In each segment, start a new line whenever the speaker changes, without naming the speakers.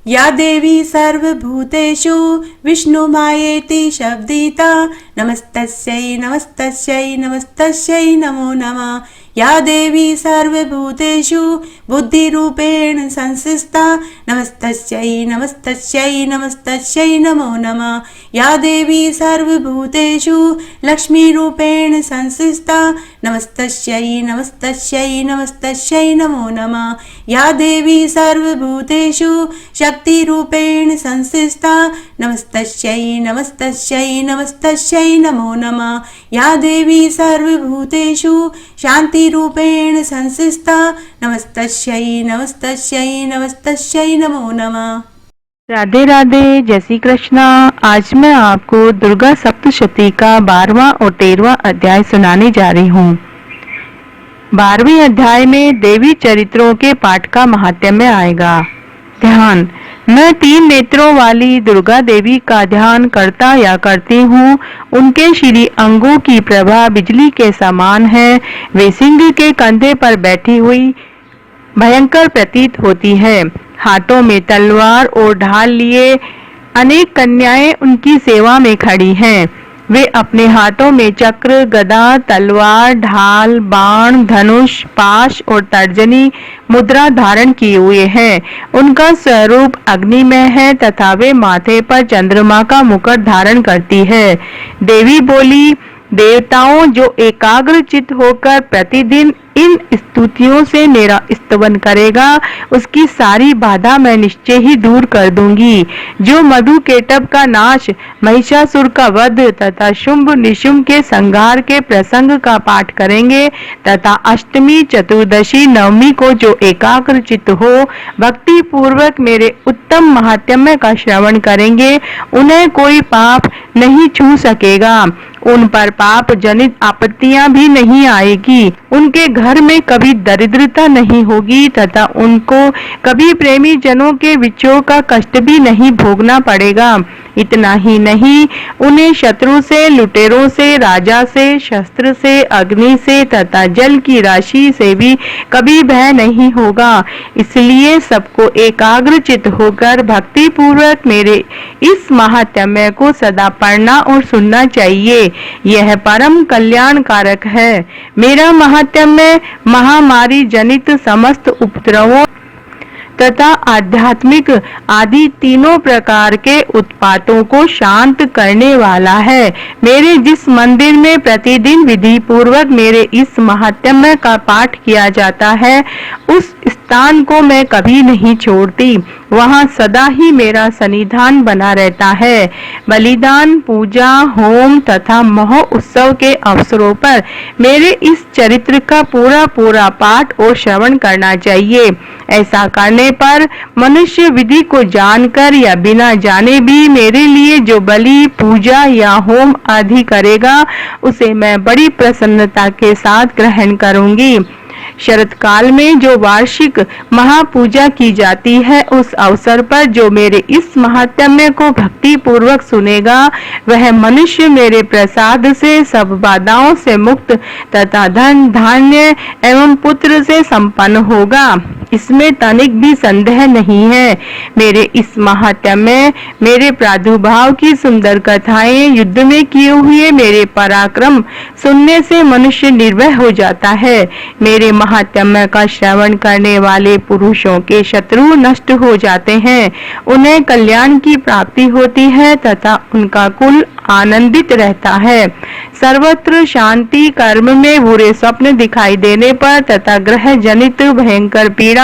या देवी सर्वभूतेषु विष्णुमायेति शब्दिता नमस्तस्यै नमस्तस्यै नमस्तस्यै नमो नमः। या देवी सर्वभूतेषु बुद्धिरूपेण संस्थिता नमस्तस्यै नमस्तस्यै नमस्तस्यै नमो नमः। या देवी सर्वभूतेषु लक्ष्मीरूपेण संस्थिता नमस्तस्यै नमस्तस्यै नमस्तस्यै नमो नमः। या देवी सर्वभूतेषु शक्तिरूपेण संस्थिता नमस्तस्यै नमस्तस्यै नमस्तस्यै नमो नमः। या देवी सर्वभूतेषु शान्तिरूपेण संस्थिता नमस्तस्यै नमस्तस्यै नमस्तस्यै नमो नमः।
राधे राधे, जय श्री कृष्णा। आज मैं आपको दुर्गा सप्तशती का 12वां और 13वां अध्याय सुनाने जा रही हूँ। 12वें अध्याय में देवी चरित्रों के पाठ का महात्म्य आएगा। ध्यान। मैं 3 नेत्रों वाली दुर्गा देवी का ध्यान करता या करती हूँ। उनके श्री अंगों की प्रभा बिजली के समान है। वे सिंह के कंधे पर बैठी हुई भयंकर प्रतीत होती है। हाथों में तलवार और ढाल लिए अनेक कन्याएं उनकी सेवा में खड़ी हैं। वे अपने हाथों में चक्र, गदा, तलवार, ढाल, बाण, धनुष, पाश और तर्जनी मुद्रा धारण किए हुए हैं। उनका स्वरूप अग्निमय है तथा वे माथे पर चंद्रमा का मुकुट धारण करती है। देवी बोली, देवताओं, जो एकाग्र चित्त होकर प्रतिदिन इन स्तुतियों से मेरा स्तवन करेगा, उसकी सारी बाधा मैं निश्चय ही दूर कर दूंगी। जो मधु केटभ का नाश, महिषासुर का वध तथा शुंभ निशुंभ के संहार के प्रसंग का पाठ करेंगे तथा अष्टमी, चतुर्दशी, नवमी को जो एकाग्र चित्त हो भक्ति पूर्वक मेरे उत्तम महात्म्य का श्रवण करेंगे, उन्हें कोई पाप नहीं छू सकेगा। उन पर पाप जनित आपत्तियां भी नहीं आएगी। उनके घर में कभी दरिद्रता नहीं होगी तथा उनको कभी प्रेमी जनों के विच्छोह का कष्ट भी नहीं भोगना पड़ेगा। इतना ही नहीं, उन्हें शत्रु से, लुटेरों से, राजा से, शस्त्र से, अग्नि से तथा जल की राशि से भी कभी भय नहीं होगा। इसलिए सबको एकाग्र चित्त होकर भक्ति पूर्वक मेरे इस महात्म्य को सदा पढ़ना और सुनना चाहिए। यह परम कल्याणकारक है। मेरा महात्म्य महामारी जनित समस्त उपद्रवों तथा आध्यात्मिक आदि तीनों प्रकार के उत्पातों को शांत करने वाला है। मेरे जिस मंदिर में प्रतिदिन विधि पूर्वक मेरे इस महात्म्य का पाठ किया जाता है, उस स्थान को मैं कभी नहीं छोड़ती। वहाँ सदा ही मेरा सन्निधान बना रहता है। बलिदान, पूजा, होम तथा महोत्सव के अवसरों पर मेरे इस चरित्र का पूरा पाठ और श्रवण करना चाहिए। ऐसा करने पर मनुष्य विधि को जानकर या बिना जाने भी मेरे लिए जो बलि, पूजा या होम आदि करेगा, उसे मैं बड़ी प्रसन्नता के साथ ग्रहण करूंगी। शरद काल में जो वार्षिक महापूजा की जाती है, उस अवसर पर जो मेरे इस महात्म्य को भक्ति पूर्वक सुनेगा, वह मनुष्य मेरे प्रसाद से सब बाधाओं से मुक्त तथा धन, धान्य एवं पुत्र से संपन्न होगा। इसमें तनिक भी संदेह नहीं है। मेरे इस महात्म्य, मेरे प्रादुर्भाव की सुंदर कथाएं, युद्ध में किए हुए मेरे पराक्रम सुनने से मनुष्य निर्भय हो जाता है। मेरे महात्म्य का श्रवण करने वाले पुरुषों के शत्रु नष्ट हो जाते हैं। उन्हें कल्याण की प्राप्ति होती है तथा उनका कुल आनंदित रहता है। सर्वत्र शांति, कर्म में बुरे स्वप्न दिखाई देने पर तथा ग्रह जनित भयंकर पीड़ा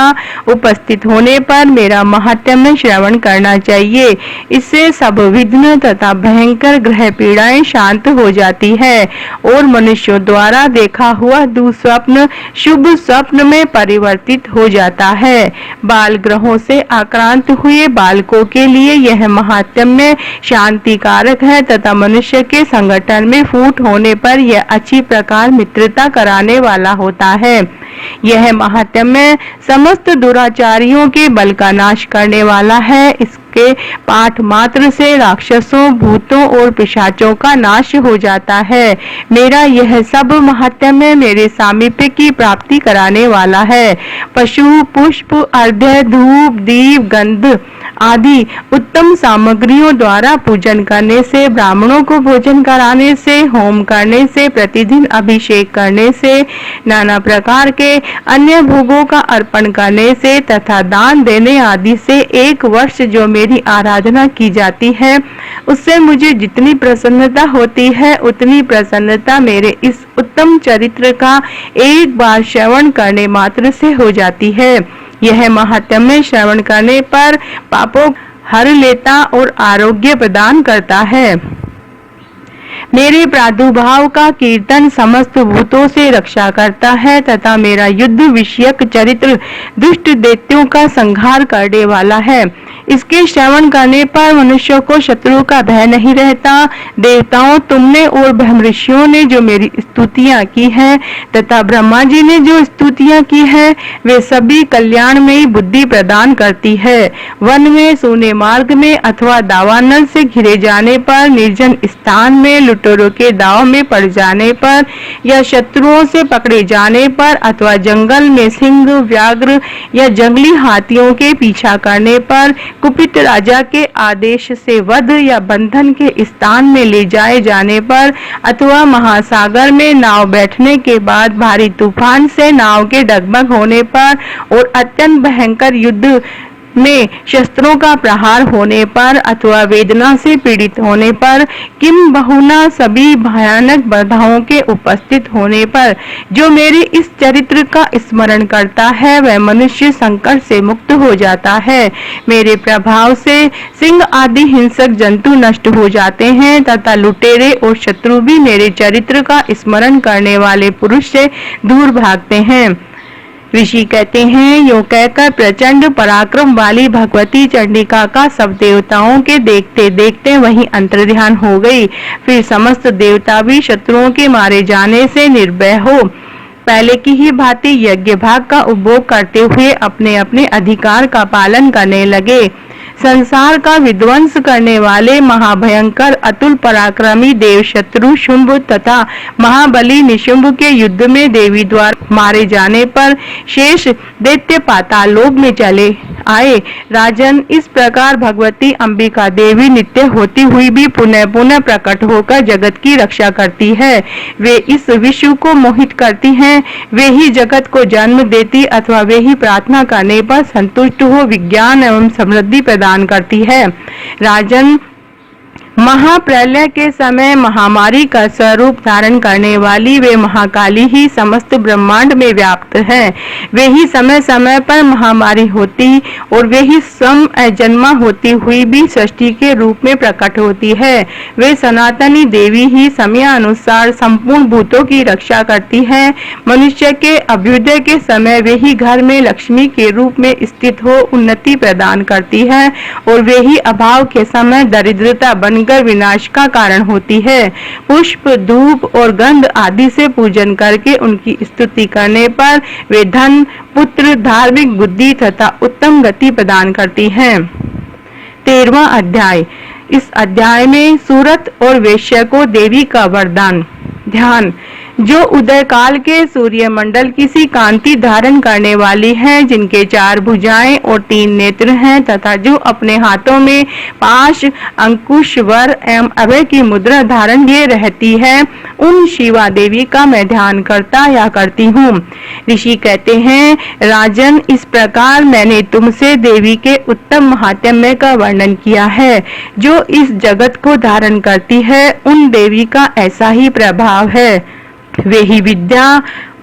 उपस्थित होने पर मेरा महात्म्य श्रवण करना चाहिए। इससे सब विघ्न तथा भयंकर ग्रह पीड़ाएं शांत हो जाती है और मनुष्यों द्वारा देखा हुआ दुस्वप्न शुभ स्वप्न में परिवर्तित हो जाता है। बाल ग्रहों से आक्रांत हुए बालकों के लिए यह महात्म्य शांति कारक है तथा मनुष्य के संगठन में फूट होने पर यह अच्छी प्रकार मित्रता कराने वाला होता है। यह महात्म्य समस्त दुराचारियों के बल का नाश करने वाला है। इसके के पाठ मात्र से राक्षसों, भूतों और पिशाचों का नाश हो जाता है। मेरा यह सब महात्म्य मेरे सामीप्य की प्राप्ति कराने वाला है। पशु, पुष्प, अर्घ्य, धूप, दीप, गंध आदि उत्तम सामग्रियों द्वारा पूजन करने से, ब्राह्मणों को भोजन कराने से, होम करने से, प्रतिदिन अभिषेक करने से, नाना प्रकार के अन्य भोगों का अर्पण करने से तथा दान देने आदि से 1 वर्ष जो मेरी आराधना की जाती है, उससे मुझे जितनी प्रसन्नता होती है उतनी प्रसन्नता मेरे इस उत्तम चरित्र का एक बार श्रवण करने मात्र से हो जाती है। यह महात्म्य श्रवण करने पर पापों हर लेता और आरोग्य प्रदान करता है। मेरे प्रादुर्भाव का कीर्तन समस्त भूतों से रक्षा करता है तथा मेरा युद्ध विषयक चरित्र दुष्ट दैत्यों का संहार करने वाला है। इसके श्रवण करने पर मनुष्यों को शत्रु का भय नहीं रहता। देवताओं, तुमने और ब्रह्म ऋषियों ने जो मेरी स्तुतियां की हैं तथा ब्रह्मा जी ने जो स्तुतियां की हैं, वे सभी कल्याणमयी बुद्धि प्रदान करती है। वन में, सूने मार्ग में अथवा दावानल से घिरे जाने पर, निर्जन स्थान में, लुटेरों के दाव में पड़ जाने पर या शत्रुओं से पकड़े जाने पर अथवा जंगल में सिंह, व्याघ्र या जंगली हाथियों के पीछा करने पर, कुपित राजा के आदेश से वध या बंधन के स्थान में ले जाए जाने पर अथवा महासागर में नाव बैठने के बाद भारी तूफान से नाव के डगमग होने पर और अत्यंत भयंकर युद्ध में शस्त्रों का प्रहार होने पर अथवा वेदना से पीड़ित होने पर, किम बहुना सभी भयानक बाधाओं के उपस्थित होने पर जो मेरे इस चरित्र का स्मरण करता है वह मनुष्य संकट से मुक्त हो जाता है। मेरे प्रभाव से सिंह आदि हिंसक जंतु नष्ट हो जाते हैं तथा लुटेरे और शत्रु भी मेरे चरित्र का स्मरण करने वाले पुरुष से दूर भागते हैं। ऋषि कहते हैं, यो कहकर प्रचंड पराक्रम वाली भगवती चंडिका का सब देवताओं के देखते देखते वहीं अंतर्ध्यान हो गई। फिर समस्त देवता भी शत्रुओं के मारे जाने से निर्भय हो पहले की ही भांति यज्ञ भाग का उपभोग करते हुए अपने अपने अधिकार का पालन करने लगे। संसार का विध्वंस करने वाले महाभयंकर अतुल पराक्रमी देव शत्रु शुंभ तथा महाबली निशुंभ के युद्ध में देवी द्वारा मारे जाने पर शेष दैत्य पाताल लोक में चले आए। राजन, इस प्रकार भगवती अंबिका देवी नित्य होती हुई भी पुनः पुनः प्रकट होकर जगत की रक्षा करती है। वे इस विश्व को मोहित करती हैं, वे ही जगत को जन्म देती अथवा वे ही प्रार्थना करने पर संतुष्ट हो विज्ञान एवं समृद्धि प्रदान करती है। राजन, महाप्रलय के समय महामारी का स्वरूप धारण करने वाली वे महाकाली ही समस्त ब्रह्मांड में व्याप्त है। वे ही समय समय पर महामारी होती और वे ही स्वयं अजन्मा होती हुई भी सृष्टि के रूप में प्रकट होती है। वे सनातनी देवी ही समय अनुसार संपूर्ण भूतों की रक्षा करती है। मनुष्य के अभ्युदय के समय वे ही घर में लक्ष्मी के रूप में स्थित हो उन्नति प्रदान करती है और वे ही अभाव के समय दरिद्रता बनकर विनाश का कारण होती है। पुष्प, धूप और गंध आदि से पूजन करके उनकी स्तुति करने पर वे धन, पुत्र, धार्मिक बुद्धि तथा उत्तम गति प्रदान करती हैं। 13वां अध्याय। इस अध्याय में सूरत और वेश्या को देवी का वरदान। ध्यान। जो उदय काल के सूर्य मंडल किसी कांति धारण करने वाली हैं, जिनके 4 भुजाएं और 3 नेत्र हैं तथा जो अपने हाथों में पाश, अंकुश, वर एवं अभय की मुद्रा धारण किए रहती है, उन शिवा देवी का मैं ध्यान करता या करती हूँ। ऋषि कहते हैं, राजन, इस प्रकार मैंने तुमसे देवी के उत्तम महात्म्य का वर्णन किया है। जो इस जगत को धारण करती है उन देवी का ऐसा ही प्रभाव है। वे ही विद्या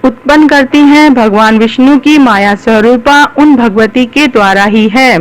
उत्पन्न करती हैं। भगवान विष्णु की माया स्वरूपा उन भगवती के द्वारा ही है।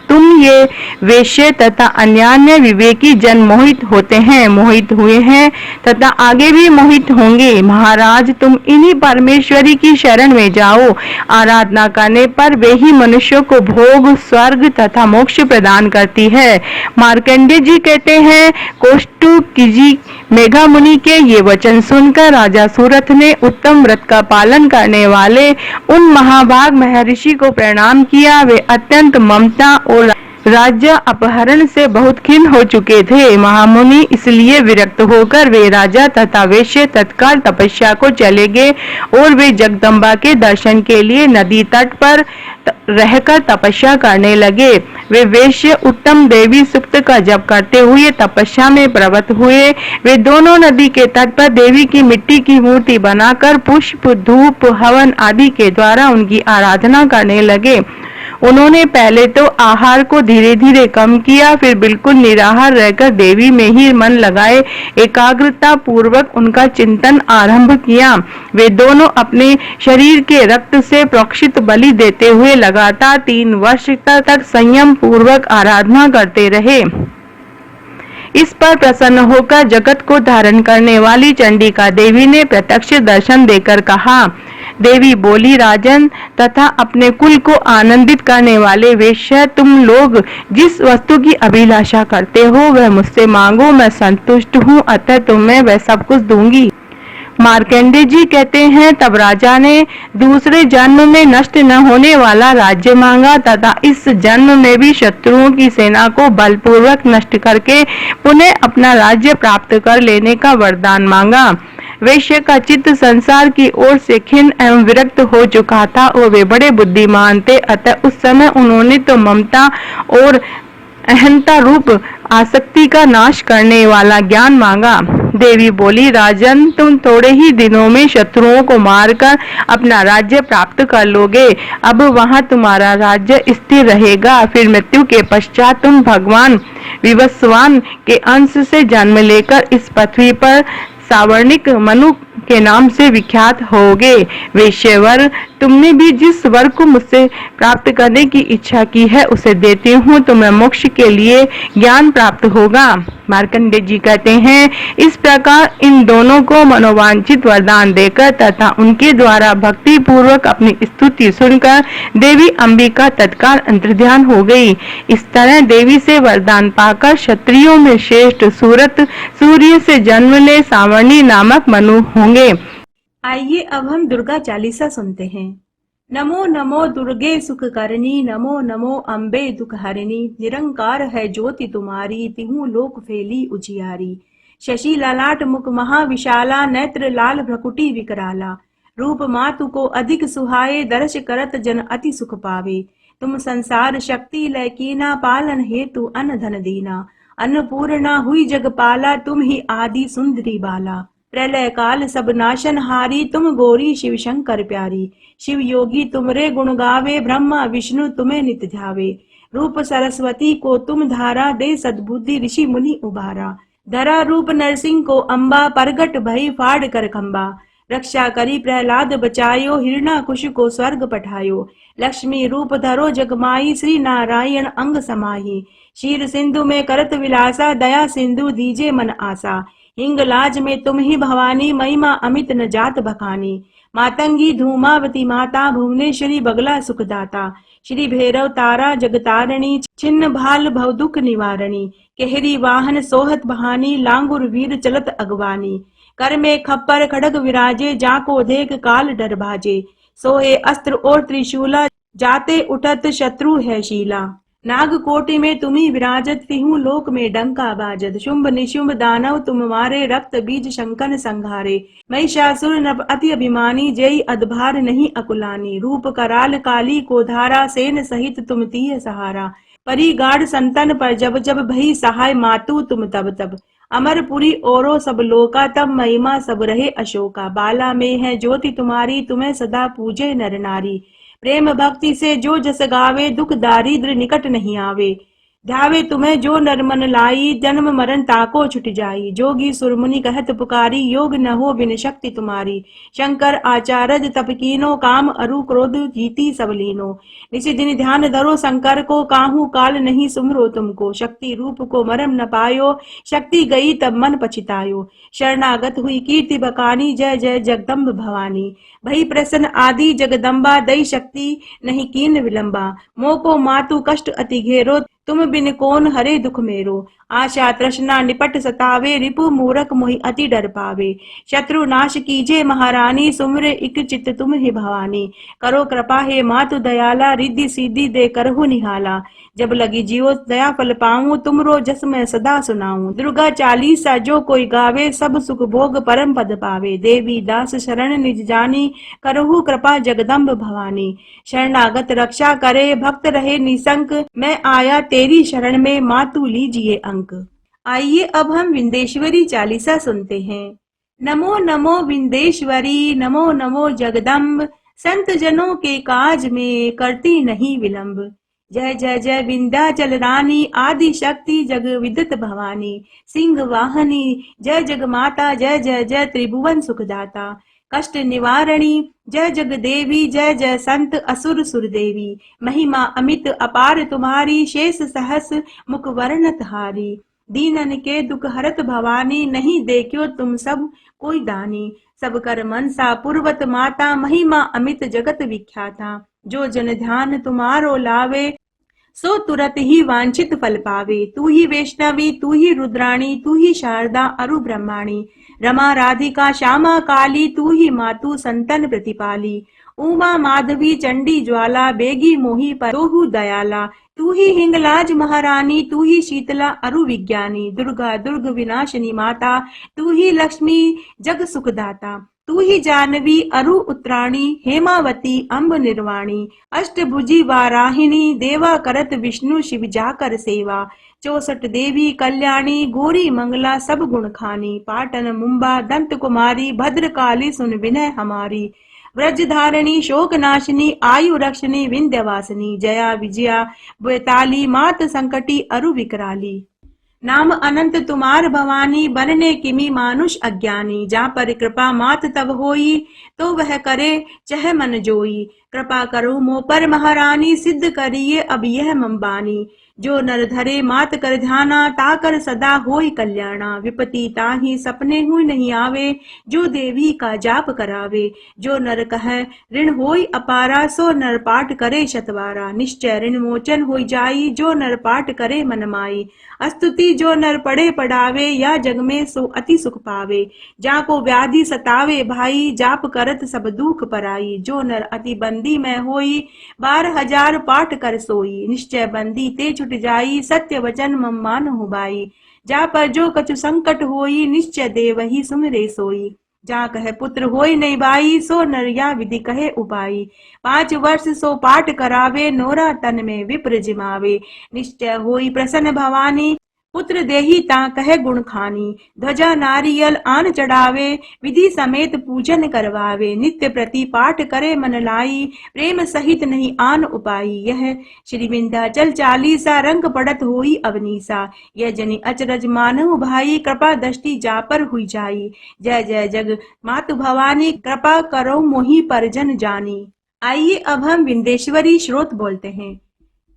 तुम ये वेश्य तथा अन्यान्य विवेकी जन मोहित होते हैं, मोहित हुए हैं तथा आगे भी मोहित होंगे। महाराज, तुम इन्हीं परमेश्वरी की शरण में जाओ। आराधना करने पर वे ही मनुष्यों को भोग, स्वर्ग तथा मोक्ष प्रदान करती है। मार्कंडेय जी कहते हैं, कौष्टुकजी मेघा मुनि के ये वचन सुनकर राजा सूरत ने उत्तम व्रत का पालन करने वाले उन महाभाग महर्षि को प्रणाम किया। वे अत्यंत ममता और राज्य अपहरण से बहुत खिन्न हो चुके थे। महामुनि इसलिए विरक्त होकर वे राजा तथा वेश्य तत्काल तपस्या को चले गए और वे जगदम्बा के दर्शन के लिए नदी तट पर रहकर तपस्या करने लगे। वे वेश्य उत्तम देवी सुक्त का जप करते हुए तपस्या में प्रवृत्त हुए। वे दोनों नदी के तट पर देवी की मिट्टी की मूर्ति बनाकर पुष्प, धूप, हवन आदि के द्वारा उनकी आराधना करने लगे। उन्होंने पहले तो आहार को धीरे धीरे कम किया, फिर बिल्कुल निराहार रहकर देवी में ही मन लगाए एकाग्रता पूर्वक उनका चिंतन आरंभ किया। वे दोनों अपने शरीर के रक्त से प्रोक्षित बलि देते हुए लगातार 3 वर्ष तक संयम पूर्वक आराधना करते रहे। इस पर प्रसन्न होकर जगत को धारण करने वाली चंडिका देवी ने प्रत्यक्ष दर्शन देकर कहा। देवी बोली, राजन तथा अपने कुल को आनंदित करने वाले वेश्य, तुम लोग जिस वस्तु की अभिलाषा करते हो वह मुझसे मांगो, मैं संतुष्ट हूँ, अतः तुम्हें वह सब कुछ दूंगी। मार्कंडेय जी कहते हैं, तब राजा ने दूसरे जन्म में नष्ट न होने वाला राज्य मांगा तथा इस जन्म में भी शत्रुओं की सेना को बलपूर्वक नष्ट करके पुनः अपना राज्य प्राप्त कर लेने का वरदान मांगा। वैश्य का चित्त संसार की ओर से खिन्न एवं विरक्त हो चुका था और वे बड़े बुद्धिमान थे, अतः उस समय उन्होंने तो ममता और अहंता रूप आसक्ति का नाश करने वाला ज्ञान मांगा। देवी बोली, राजन तुम थोड़े ही दिनों में शत्रुओं को मारकर अपना राज्य प्राप्त कर लोगे। अब वहां तुम्हारा राज्य स्थिर रहेगा। फिर मृत्यु के पश्चात तुम भगवान विवस्वान के अंश से जन्म लेकर इस पृथ्वी पर सावर्णिक मनु के नाम से विख्यात होगे। वेश्यवर, तुमने भी जिस वर को मुझसे प्राप्त करने की इच्छा की है उसे देती हूँ, तुम्हें मोक्ष के लिए ज्ञान प्राप्त होगा। मार्कंडेय जी कहते हैं, इस प्रकार इन दोनों को मनोवांछित वरदान देकर तथा उनके द्वारा भक्ति पूर्वक अपनी स्तुति सुनकर देवी अंबिका तत्काल अंतर्ध्यान हो गई। इस तरह देवी से वरदान पाकर क्षत्रियों में श्रेष्ठ सूरत सूर्य से जन्म ले सावर्णी नामक मनु होंगे।
आइए अब हम दुर्गा चालीसा सुनते हैं। नमो नमो दुर्गे सुख करनी, नमो नमो अम्बे दुख हरिणी। निरंकार है ज्योति तुम्हारी, तिहु लोक फैली उजियारी। शशि ललाट मुख महाविशाला, नेत्र लाल भ्रकुटी विकराला। रूप मातु को अधिक सुहाए, दर्श करत जन अति सुख पावे। तुम संसार शक्ति लैकीना, पालन हेतु अन धन दीना। अन्नपूर्णा हुई जगपाला, तुम ही आदि सुंदरी बाला। प्रलय काल सब नाशन हारी, तुम गौरी शिव शंकर प्यारी। शिव योगी तुमरे गुण गावे, ब्रह्मा विष्णु तुम्हें नित ध्यावे। रूप सरस्वती को तुम धारा, दे सद्बुद्धि ऋषि मुनि उबारा। धरा रूप नरसिंह को अम्बा, परगट भई फाड़ कर खम्बा। रक्षा करी प्रहलाद बचायो, हिरणाकुश को स्वर्ग पठायो। लक्ष्मी रूप धरो जगमाई, श्री नारायण अंग समाही। क्षीर सिंधु में करत विलासा, दया सिंधु दीजे मन आसा। हिंगलाज में तुम ही भवानी, महिमा अमित न जात बखानी। मातंगी धूमावती माता, भुवनेश्वरी बगला सुखदाता। श्री भैरव तारा जगतारणी, छिन्न भाल भव दुख निवारणी। केहरी वाहन सोहत बहानी, लांगुर वीर चलत अगवानी। कर में खप्पर खड़ग विराजे, जाको देख काल डर भाजे। सोहे अस्त्र और त्रिशूला, जाते उठत शत्रु है शीला। नाग कोटि में तुम्ही विराजत, तिहु लोक में डंका बाजत। शुंभ निशुंभ दानव तुम मारे, रक्त बीज शंकर संघारे। महिषासुर नभ अति अभिमानी, जय अधभार नहीं अकुलानी। रूप कराल काली को धारा, सेन सहित तुम तीय सहारा। परी गाढ़ संतन पर जब जब, भई सहाय मातु तुम तब तब। अमरपुरी औरो सब लोका, तब महिमा सब रहे अशोका। बाला में है ज्योति तुम्हारी, तुम्हें सदा पूजे नर नारी। प्रेम भक्ति से जो जस गावे, दुख दारिद्र निकट नहीं आवे। ध्यावे तुम्हें जो नर मन लाई, जन्म मरण ताको छुट जाई। जोगी सुरमुनि कहत पुकारी, योग न हो बिन शक्ति तुम्हारी। शंकर आचार्य तप कीनो, काम अरु क्रोध जीती सब लीनो। निशि दिन ध्यान धरो शंकर को, काहू काल नहीं सुमरो तुमको। शक्ति रूप को मरम न पायो, शक्ति गई तब मन पछितायो। शरणागत हुई कीर्ति बकानी, जय जय जगदम्ब भवानी। भई प्रसन्न आदि जगदम्बा, दई शक्ति नहीं कीन विलंबा। मोको मातु कष्ट अति घेरो, तुम बिन कौन हरे दुख मेरो। आशा तृष्णा निपट सतावे, रिपु मूरख मोहि अति डर पावे। शत्रु नाश कीजे महारानी, सुमरे इक चित तुम ही भवानी। करो कृपा हे मातु दयाला, रिद्धि सिद्धि दे करहु निहाला। जब लगी जियो दया फल पाऊं, तुमरो जस मैं सदा सुनाऊं। दुर्गा चालीसा जो कोई गावे, सब सुख भोग परम पद पावे। देवी दास शरण निज जानी, करहु कृपा जगदम्ब भवानी। शरणागत रक्षा करे, भक्त रहे निसंक। मैं आया तेरी शरण में, मातु लीजिए अंक। आइए अब हम विंदेश्वरी चालीसा सुनते हैं। नमो नमो विंदेश्वरी, नमो नमो जगदम्ब। संत जनों के काज में करती नहीं विलंब। जय जय जय विंध्याचल रानी, आदि शक्ति जग विदित भवानी। सिंह वाहनी जय जग माता, जय जय जय त्रिभुवन सुखदाता। कष्ट निवारणी जय जग देवी, जय जय संत असुर सुर देवी। महिमा अमित अपार तुम्हारी, शेष सहस मुख वर्णत हारी। दीनन के दुख हरत भवानी, नहीं देखियो तुम सब कोई दानी। सब कर मनसा पूर्वत माता, महिमा अमित जगत विख्याता। जो जन ध्यान तुम्हारो लावे, सो तुरत ही वांछित फल पावे। तू ही वैष्णवी, तू ही रुद्राणी, तू ही शारदा अरु ब्रह्माणी। रमा राधिका श्यामा काली, तू ही मातु संतन प्रतिपाली। उमा माधवी चंडी ज्वाला, बेगी मोही परोहु दयाला। तू ही हिंगलाज महारानी, तू ही शीतला अरु विज्ञानी। दुर्गा दुर्ग विनाशिनी माता, तू ही लक्ष्मी जग सुखदाता। तू ही जानवी अरु उत्तराणी, हेमावती अम्ब निर्वाणी। अष्टभुजी वाराहिणी, देवा करत विष्णु शिव जाकर सेवा। 64 देवी कल्याणी, गौरी मंगला सब गुण खानी। पाटन मुंबा दंत कुमारी, भद्रकाली सुन विनय हमारी। व्रजधारिणी शोक नाशिनी, आयु रक्षिणी विंध्यवासिनी। जया विजया बेताली, मात संकटी अरु विकराली। नाम अनंत तुम्हार भवानी, बनने किमी मानुष अज्ञानी। जहाँ पर कृपा मात तब होई, तो वह करे चह मन जोई। कृपा करो मो पर महारानी, सिद्ध करिए अब यह मम्बानी। जो नर धरे मात कर ध्याना, ताकर सदा होई कल्याणा। विपति ताहि सपने हुई नहीं आवे, जो देवी का जाप करावे। जो नर कहे ऋण होई अपारा, सो नर पाठ करे शतवारा। निश्चय ऋण मोचन होई जाई, जो नर पाठ करे मन माई। स्तुति जो नर पढ़े पढ़ावे, या जग में सो अति सुख पावे। जाको व्याधि सतावे भाई, जाप करत सब दुख पराई। जो नर अति बंदी में होई, 12,000 पाठ कर सोई। निश्चय बंदी ते छुट जाई, सत्य वचन मम मानहु बाई। जा पर जो कछु संकट होई, निश्चय देवहि सुमिरे सोई। जा कहे पुत्र होई नहीं बाई, सो नर या विधि कहे उपाई। 5 वर्ष सो पाठ करावे, नोरा तन में विप्र जिमावे। निश्चय होई प्रसन्न भवानी, पुत्र देही ता कहे गुण खानी। ध्वजा नारियल आन चढ़ावे, विधि समेत पूजन करवावे। नित्य प्रति पाठ करे मन लाई, प्रेम सहित नहीं आन उपाई। यह श्री विंध्याचल चालीसा, रंग पड़त होई अवनीसा। यह जनि अचरज मानहु भाई, कृपा दृष्टि जा पर हुई जाई। जय जय जग मातु भवानी, कृपा करो मोहि परजन जानी। आइए अब हम विंदेश्वरी श्रोत बोलते हैं।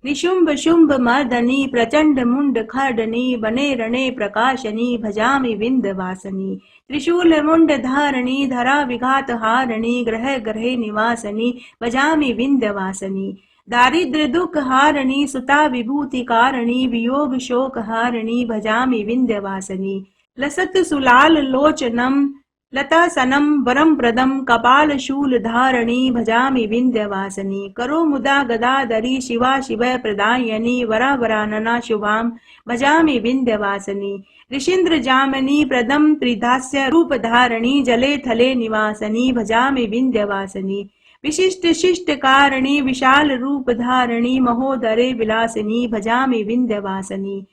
निशुंभ शुंभ मर्दनी, प्रचंड मुंड खर्डनी। बने रणे प्रकाशनी, भजामि विंध्यवासिनी। त्रिशूल मुंड धारणी, धरा विघात हारणी। ग्रह ग्रहे निवासनी, भजामि विंध्यवासिनी। दारिद्र्य दुख हारणी, सुता विभूति कारिणी। वियोग शोक हारणी, भजामि विंध्यवासिनी। लसत सुलाल लोचनम, लतासनम वरम प्रदम। कपाल शूल धारणी, भजामि विंध्यवासिनी। करो मुदा गदाधरी, शिवा शिव प्रदायनी। वरा वरानना शुभाम, भजामि विंध्यवासिनी। ऋषीन्द्र जामनी प्रदम, त्रिदास्य रूप धारणी। जले थले निवासनी, भजामि विंध्यवासिनी। विशिष्ट शिष्ट कारिणी, विशाल रूप धारणी। महोदरे विलासिनी, भजामि विंध्यवासिनी।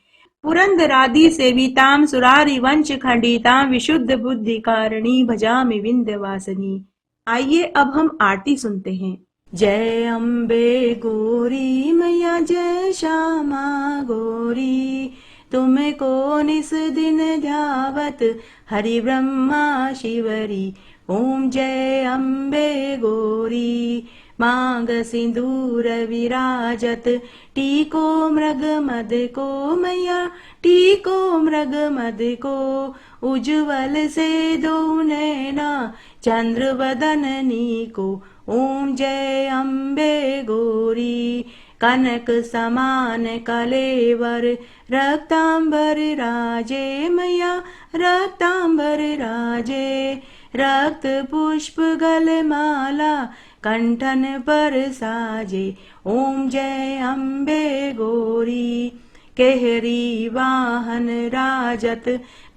पुरंदरादि सेविताम, सुरारि वंश खंडिताम। विशुद्ध बुद्धि कारिणी, भजामि विंध्यवासिनी। आइए अब हम आरती सुनते हैं। जय अम्बे गौरी मैया, जय श्यामा गौरी। तुमको निस दिन ध्यावत, हरि ब्रह्मा शिवरी। ओम जय अम्बे गौरी। मांग सिंदूर विराजत, टीको मृग मद को मैया। टीको मृग मद को, उज्ज्वल से दो नैना। चंद्र बदननी को, ओम जय अम्बे गौरी। कनक समान कलेवर रक्तांबर राजे मैया रक्तांबर राजे। रक्त पुष्प गलमाला कंठन पर साजे ओम जय अम्बे गौरी। केहरी वाहन राजत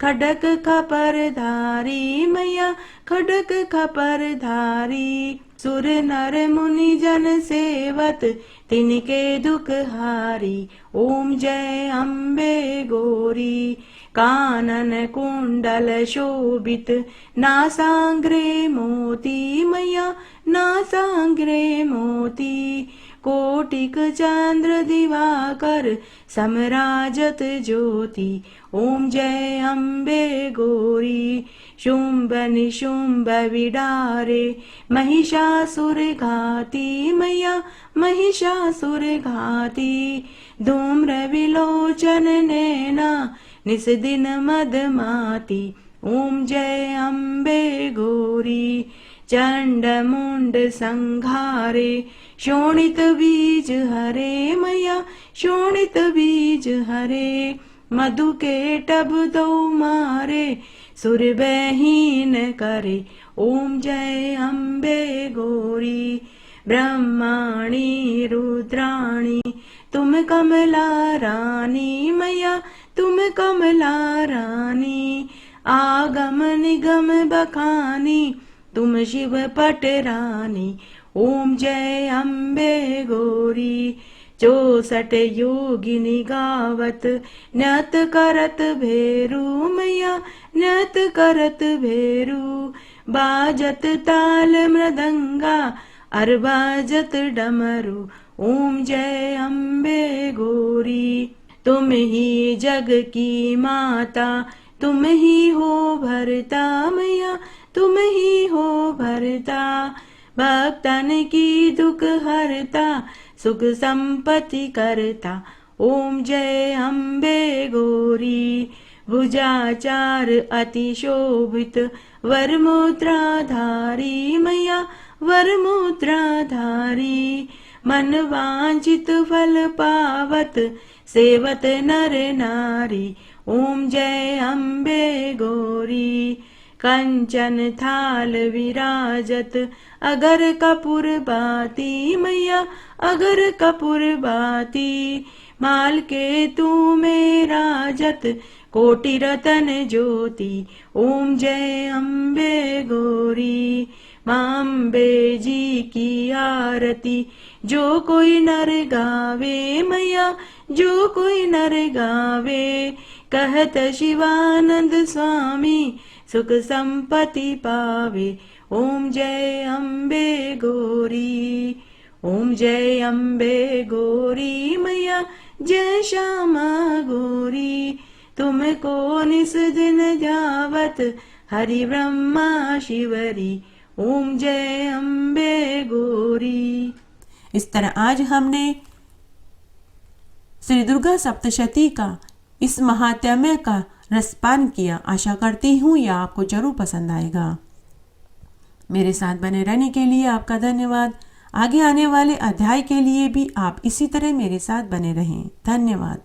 खडक खपर धारी मैया खडक खपर धारी। सुर नर मुनि जन सेवत तिनके दुख हारी ओम जय अम्बे गौरी। कानन कुंडल शोभित नासाग्रे मोती मैया नासाग्रे मोती। कोटिक चंद्र दिवाकर समराजत ज्योति ओम जय अम्बे गौरी। शुंभ निशुंभ विडारे महिषासुर घाती मैया महिषासुर घाती। धूम्र विलोचन नैना निस दिन मदमाती ओम जय अम्बे गौरी। चंड मुंड संघारे शोणित बीज हरे मैया शोणित बीज हरे। मधु के टब दो मारे सुर बहीन करे ओम जय अम्बे गौरी। ब्रह्माणी रुद्राणी तुम कमला रानी मैया तुम कमला रानी। आगम निगम बखानी तुम शिव पट रानी ओम जय अम्बे गौरी। 64 योगिनी गावत नृत करत भेरू मैया नृत करत भेरू। बाजत ताल मृदंगा अर बाजत डमरू ओम जय अम्बे गौरी। तुम ही जग की माता तुम ही हो भरता मैया तुम ही हो भरता। भक्तन की दुख हरता सुख संपत्ति करता ओम जय अम्बे गौरी। भुजाचार अति शोभित वरमुद्राधारी मैया वरमुद्राधारी। मन वांछित फल पावत सेवत नर नारी ओम जय अम्बे गौरी। कंचन थाल विराजत अगर कपूर बाती मैया अगर कपूर बाती। माल के तू में राजत कोटि रतन ज्योति ओम जय अम्बे गौरी। मांबे जी की आरती जो कोई नर गावे मैया जो कोई नर गावे। कहत शिवानंद स्वामी सुख संपत्ति पावे ओम जय अम्बे गौरी। ओम जय अम्बे गौरी मैया जय श्यामा गौरी। तुमको निस दिन ध्यावत हरि ब्रह्मा शिवरी ओम जय अम्बे गौरी।
इस तरह आज हमने श्री दुर्गा सप्तशती का इस महात्म्य का रसपान किया। आशा करती हूँ यह आपको जरूर पसंद आएगा। मेरे साथ बने रहने के लिए आपका धन्यवाद। आगे आने वाले अध्याय के लिए भी आप इसी तरह मेरे साथ बने रहें। धन्यवाद।